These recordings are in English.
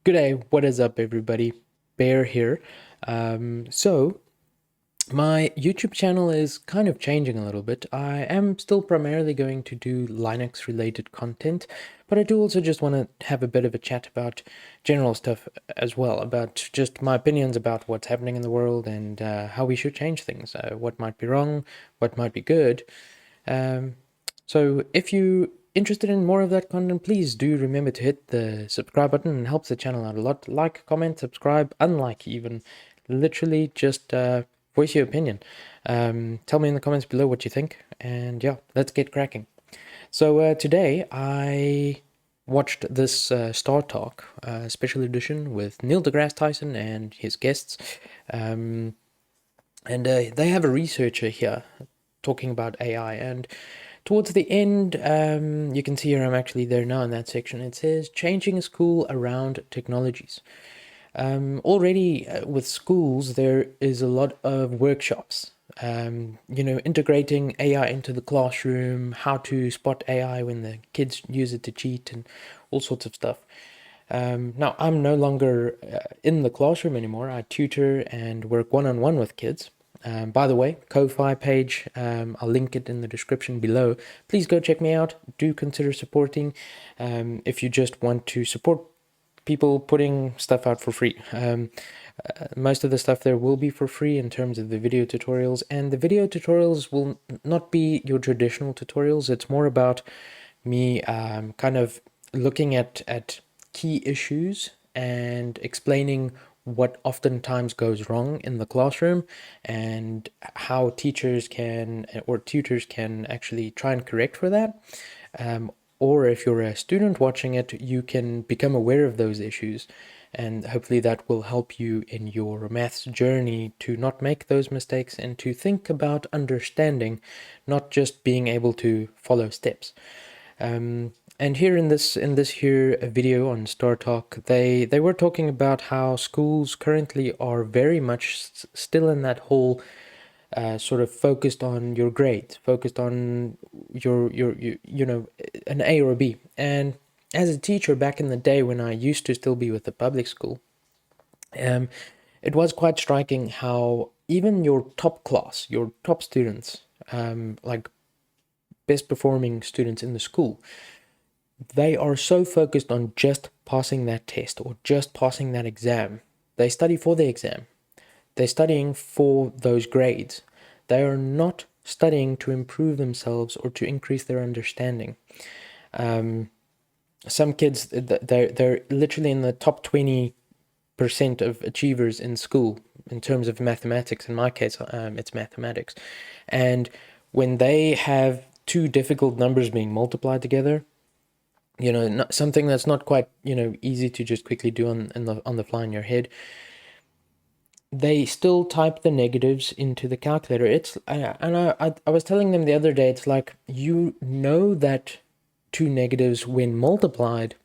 Good day, what is up, everybody? Bear here. So, my YouTube channel is kind of changing a little bit. I am still primarily going to do Linux related content, but I do also just want to have a bit of a chat about general stuff as well, about just my opinions about what's happening in the world and how we should change things, what might be wrong, what might be good. Um, so if you interested in more of that content, please do remember to hit the subscribe button. It helps the channel out a lot. Like, comment, subscribe, unlike even. Literally just voice your opinion. Tell me in the comments below what you think. And yeah, let's get cracking. So today I watched this Star Talk special edition with Neil deGrasse Tyson and his guests. Um, and they have a researcher here talking about AI. And towards the end, you can see here I'm actually there now in that section. It says changing school around technologies. Already with schools, there is a lot of workshops. Integrating AI into the classroom, how to spot AI when the kids use it to cheat, and all sorts of stuff. Now, I'm no longer in the classroom anymore. I tutor and work one on one with kids. By the way, Ko-Fi page, I'll link it in the description below. Please go check me out. Do consider supporting if you just want to support people putting stuff out for free. Most of the stuff there will be for free in terms of the video tutorials, and the video tutorials will not be your traditional tutorials. It's more about me kind of looking at key issues and explaining what oftentimes goes wrong in the classroom and how teachers can or tutors can actually try and correct for that. Or if you're a student watching it, you can become aware of those issues, and hopefully that will help you in your maths journey to not make those mistakes and to think about understanding, not just being able to follow steps. And here in this here video on Star Talk, they were talking about how schools currently are very much still in that whole sort of focused on your grades, focused on your an A or a B. And as a teacher back in the day when I used to still be with the public school, um, it was quite striking how even your top class, your top students, like best performing students in the school, they are so focused on just passing that test or just passing that exam. They study for the exam. They're studying for those grades. They are not studying to improve themselves or to increase their understanding. Some kids, they're literally in the top 20% of achievers in school in terms of mathematics. In my case, it's mathematics. And when they have two difficult numbers being multiplied together, something that's not quite, easy to just quickly do on the fly in your head, they still type the negatives into the calculator. I was telling them the other day, it's like, that two negatives when multiplied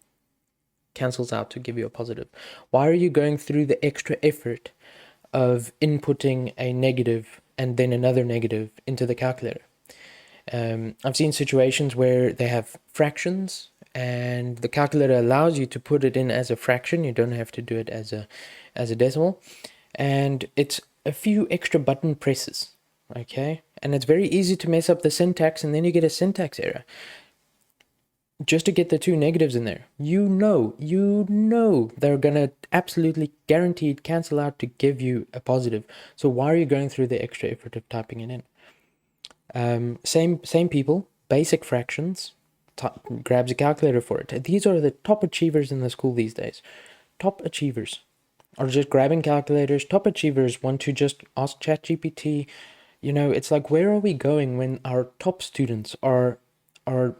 cancels out to give you a positive. Why are you going through the extra effort of inputting a negative and then another negative into the calculator? I've seen situations where they have fractions and the calculator allows you to put it in as a fraction. You don't have to do it as a decimal. And it's a few extra button presses, okay? And it's very easy to mess up the syntax, and then you get a syntax error just to get the two negatives in there. They're gonna absolutely guaranteed cancel out to give you a positive. So why are you going through the extra effort of typing it in? Same people, basic fractions, grabs a calculator for it. These are the top achievers in the school these days. Top achievers are just grabbing calculators. Top achievers want to just ask ChatGPT. It's like, where are we going when our top students are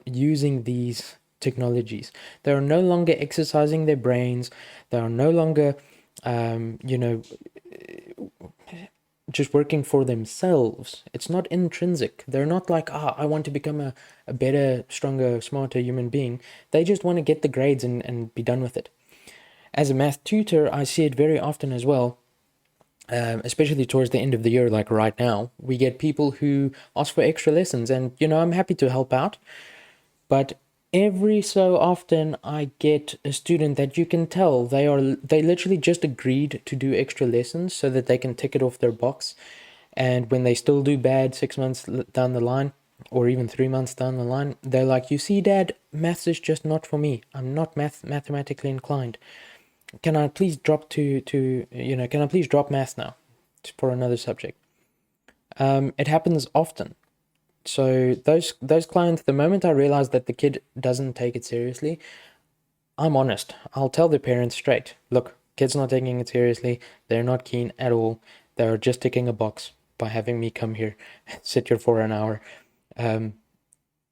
using these technologies? They are no longer exercising their brains. They are no longer, just working for themselves. It's not intrinsic. They're not like, I want to become a better, stronger, smarter human being. They just want to get the grades and be done with it. As a math tutor, I see it very often as well, especially towards the end of the year, like right now. We get people who ask for extra lessons, and I'm happy to help out. But every so often I get a student that you can tell they literally just agreed to do extra lessons so that they can tick it off their box. And when they still do bad 6 months down the line, or even 3 months down the line, they're like, you see, Dad, maths is just not for me. I'm not mathematically inclined. Can I please drop can I please drop maths now for another subject? It happens often. So those clients, the moment I realize that the kid doesn't take it seriously, I'm honest. I'll tell the parents straight. Look, kid's not taking it seriously. They're not keen at all. They're just ticking a box by having me come here, sit here for an hour.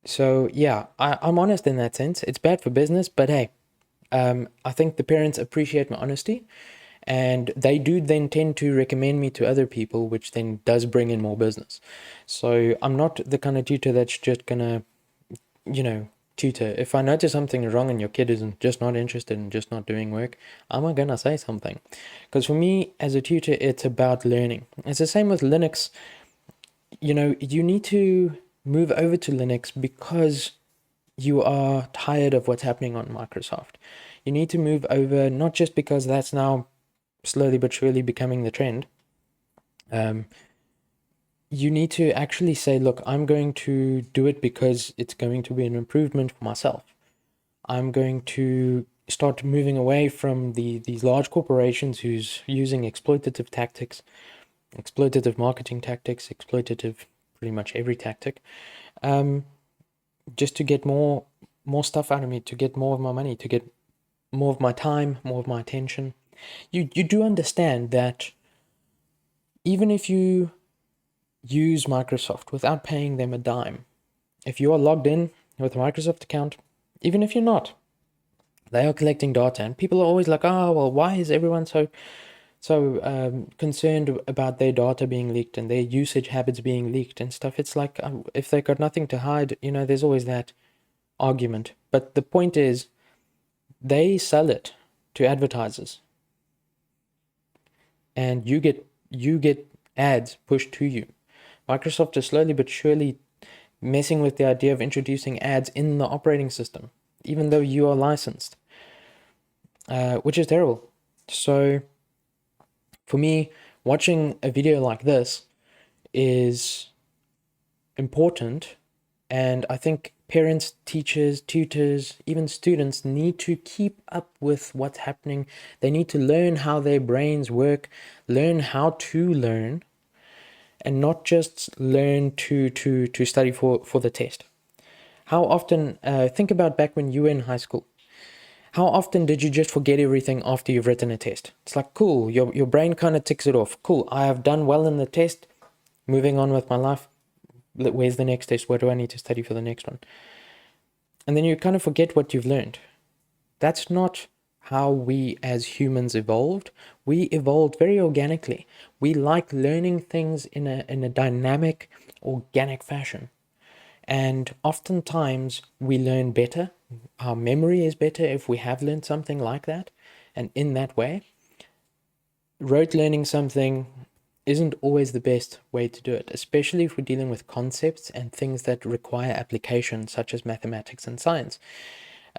So yeah, I'm honest in that sense. It's bad for business, but hey, I think the parents appreciate my honesty, and they do then tend to recommend me to other people, which then does bring in more business. So I'm not the kind of tutor that's just gonna, tutor. If I notice something is wrong and your kid isn't just not interested and just not doing work, I'm gonna say something. Because for me, as a tutor, it's about learning. It's the same with Linux. You need to move over to Linux because you are tired of what's happening on Microsoft. You need to move over not just because that's now slowly but surely becoming the trend. You need to actually say, look, I'm going to do it because it's going to be an improvement for myself. I'm going to start moving away from these large corporations who's using exploitative tactics, exploitative marketing tactics, exploitative pretty much every tactic, just to get more stuff out of me, to get more of my money, to get more of my time, more of my attention. You do understand that even if you use Microsoft without paying them a dime, if you are logged in with a Microsoft account, even if you're not, they are collecting data, and people are always like, "Oh, well, why is everyone so concerned about their data being leaked and their usage habits being leaked and stuff?" It's like, if they got nothing to hide, there's always that argument. But the point is, they sell it to advertisers, and you get ads pushed to you. Microsoft is slowly but surely messing with the idea of introducing ads in the operating system, even though you are licensed, which is terrible. So for me, watching a video like this is important, and I think parents, teachers, tutors, even students need to keep up with what's happening. They need to learn how their brains work, learn how to learn, and not just learn to study for the test. How often, think about back when you were in high school. How often did you just forget everything after you've written a test? It's like, cool, your brain kind of ticks it off. Cool, I have done well in the test, moving on with my life. Where's the next test? What do I need to study for the next one? And then you kind of forget what you've learned. That's not how we as humans evolved. We evolved very organically. We like learning things in a dynamic, organic fashion. And oftentimes we learn better. Our memory is better if we have learned something like that. And in that way, rote learning something isn't always the best way to do it, especially if we're dealing with concepts and things that require application, such as mathematics and science.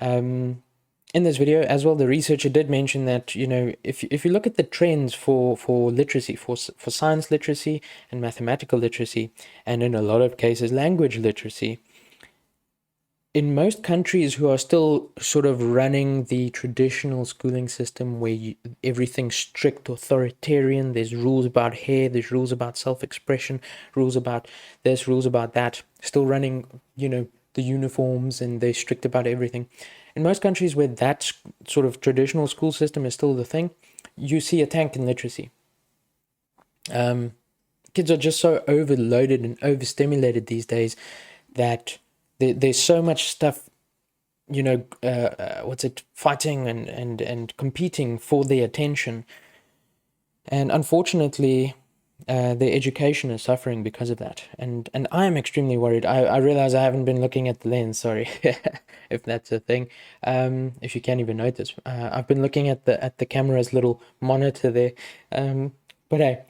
In this video as well, the researcher did mention that, if you look at the trends for literacy, for science literacy and mathematical literacy, and in a lot of cases, language literacy, in most countries who are still sort of running the traditional schooling system where everything's strict, authoritarian, there's rules about hair, there's rules about self-expression, rules about this, rules about that, still running, the uniforms, and they're strict about everything. In most countries where that sort of traditional school system is still the thing, you see a tank in literacy. Kids are just so overloaded and overstimulated these days that there's so much stuff, fighting and competing for their attention. And unfortunately, their education is suffering because of that. And I am extremely worried. I realize I haven't been looking at the lens, sorry, if that's a thing. If you can't even notice. I've been looking at the camera's little monitor there. But hey,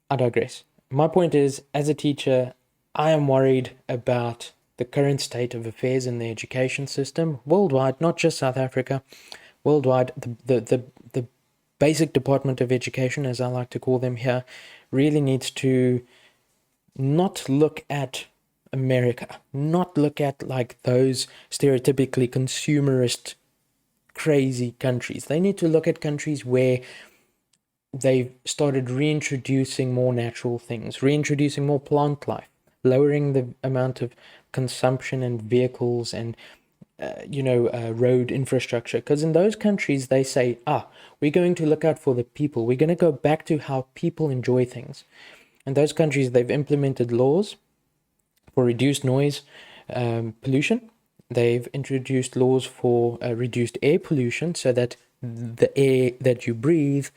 I digress. My point is, as a teacher, I am worried about the current state of affairs in the education system worldwide, not just South Africa, worldwide. The basic Department of Education, as I like to call them here, really needs to not look at America, not look at like those stereotypically consumerist, crazy countries. They need to look at countries where they've started reintroducing more natural things, reintroducing more plant life, lowering the amount of consumption and vehicles and road infrastructure. Because in those countries, they say, we're going to look out for the people. We're going to go back to how people enjoy things. In those countries, they've implemented laws for reduced noise pollution. They've introduced laws for reduced air pollution so that the air that you breathe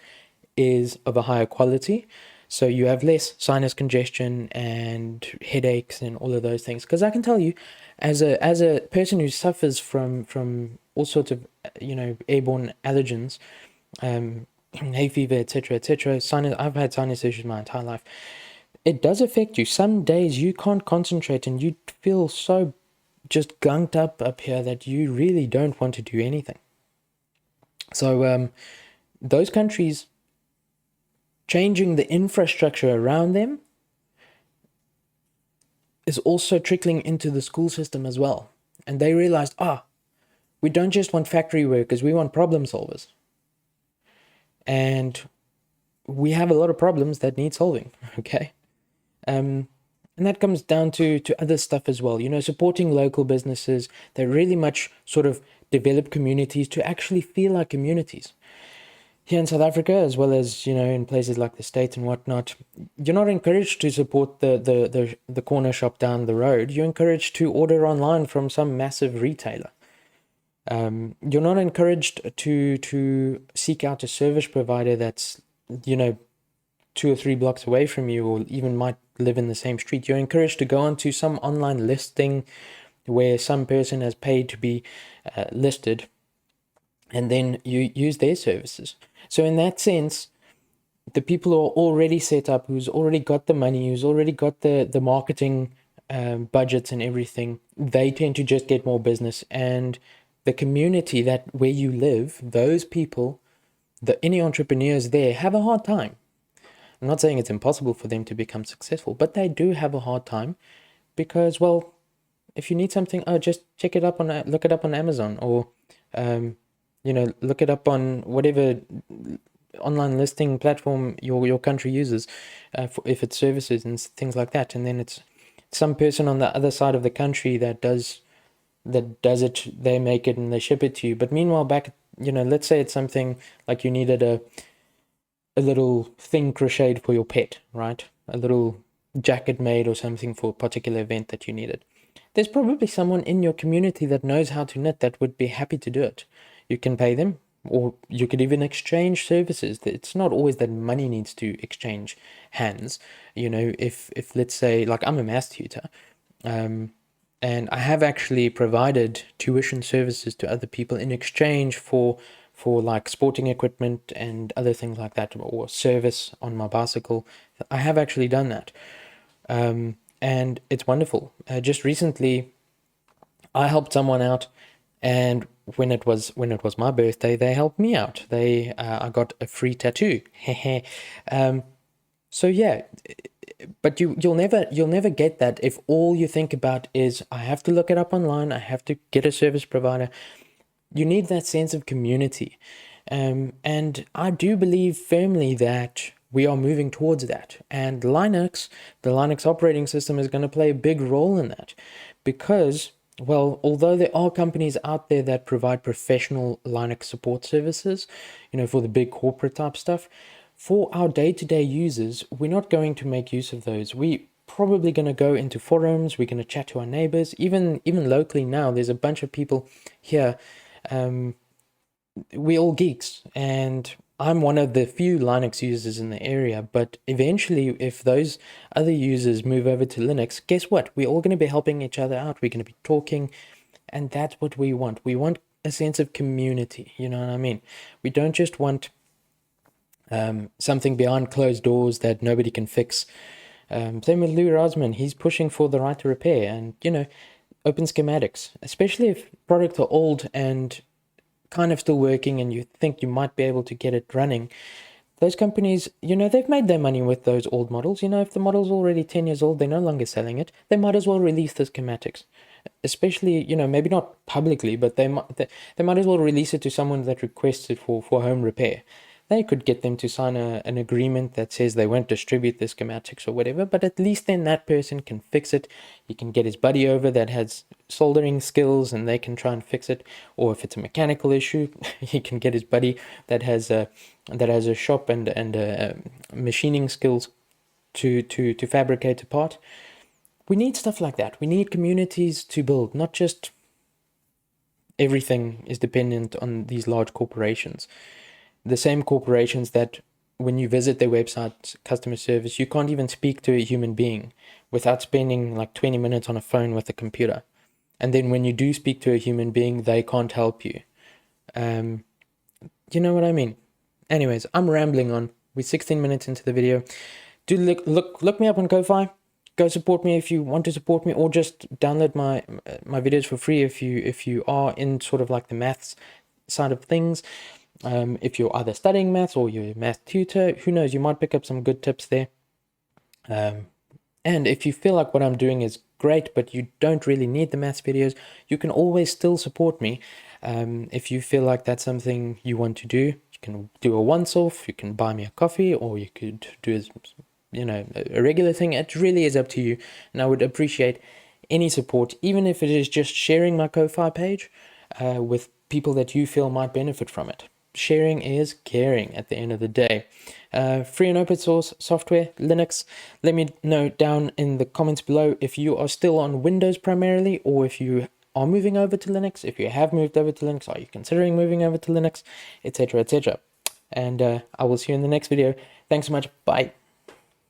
is of a higher quality. So you have less sinus congestion and headaches and all of those things. Because I can tell you, as a person who suffers from all sorts of airborne allergens, hay fever, etc., sinus. I've had sinus issues my entire life. It does affect you. Some days you can't concentrate and you feel so just gunked up here that you really don't want to do anything. So those countries, changing the infrastructure around them is also trickling into the school system as well. And they realized, we don't just want factory workers, we want problem solvers. And we have a lot of problems that need solving, okay? And that comes down to other stuff as well, supporting local businesses that really much sort of develop communities to actually feel like communities. Here in South Africa, as well as, in places like the States and whatnot, you're not encouraged to support the corner shop down the road. You're encouraged to order online from some massive retailer. You're not encouraged to seek out a service provider that's, 2 or 3 blocks away from you, or even might live in the same street. You're encouraged to go onto some online listing where some person has paid to be listed, and then you use their services. So in that sense, the people who are already set up, who's already got the money, who's already got the marketing budgets and everything, they tend to just get more business. And the community that where you live, those people, any entrepreneurs there have a hard time. I'm not saying it's impossible for them to become successful, but they do have a hard time because, well, if you need something, just look it up on Amazon, or look it up on whatever online listing platform your country uses, if it's services and things like that. And then it's some person on the other side of the country that does it. They make it and they ship it to you. But meanwhile, back, let's say it's something like you needed a little thing crocheted for your pet, right? A little jacket made or something for a particular event that you needed. There's probably someone in your community that knows how to knit that would be happy to do it. You can pay them, or you could even exchange services. It's not always that money needs to exchange hands. If let's say, like, I'm a math tutor, and I have actually provided tuition services to other people in exchange for like sporting equipment and other things like that, or service on my bicycle. I have actually done that. And it's wonderful. Just recently, I helped someone out, and when it was my birthday, they helped me out. I got a free tattoo. So yeah, but you'll never get that if all you think about is, I have to look it up online, I have to get a service provider. You need that sense of community. And I do believe firmly that we are moving towards that. And the Linux operating system is going to play a big role in that. Because, well, although there are companies out there that provide professional Linux support services, for the big corporate type stuff, for our day-to-day users, we're not going to make use of those. We probably going to go into forums, we're going to chat to our neighbors. Even locally now, there's a bunch of people here. We're all geeks, and I'm one of the few Linux users in the area, but eventually, if those other users move over to Linux, guess what? We're all going to be helping each other out. We're going to be talking, and that's what we want. We want a sense of community, you know what I mean? We don't just want something behind closed doors that nobody can fix. Same with Lou Rosman. He's pushing for the right to repair, and, open schematics, especially if products are old and kind of still working and you think you might be able to get it running. Those companies, they've made their money with those old models. If the model's already 10 years old, they're no longer selling it. They might as well release the schematics. Especially, maybe not publicly, but they might as well release it to someone that requests it for home repair. They could get them to sign an agreement that says they won't distribute the schematics or whatever, but at least then that person can fix it. You can get his buddy over that has soldering skills and they can try and fix it. Or if it's a mechanical issue, he can get his buddy that has a shop and machining skills to fabricate a part. We need stuff like that. We need communities to build, not just everything is dependent on these large corporations. The same corporations that when you visit their website, customer service, you can't even speak to a human being without spending like 20 minutes on a phone with a computer. And then when you do speak to a human being, they can't help you. You know what I mean? Anyways, I'm rambling on. We're 16 minutes into the video. Do look me up on Ko-Fi. Go support me if you want to support me, or just download my videos for free if you are in sort of like the maths side of things. If you're either studying maths or you're a math tutor, who knows, you might pick up some good tips there. And if you feel like what I'm doing is great, but you don't really need the maths videos, you can always still support me. If you feel like that's something you want to do, you can do a once-off, you can buy me a coffee, or you could do a regular thing. It really is up to you, and I would appreciate any support, even if it is just sharing my Ko-Fi page with people that you feel might benefit from it. Sharing is caring at the end of the day. Free and open source software, Linux. Let me know down in the comments below if you are still on Windows primarily, or if you are moving over to Linux. If you have moved over to Linux, are you considering moving over to Linux, etc., etc. And I will see you in the next video. Thanks so much. Bye.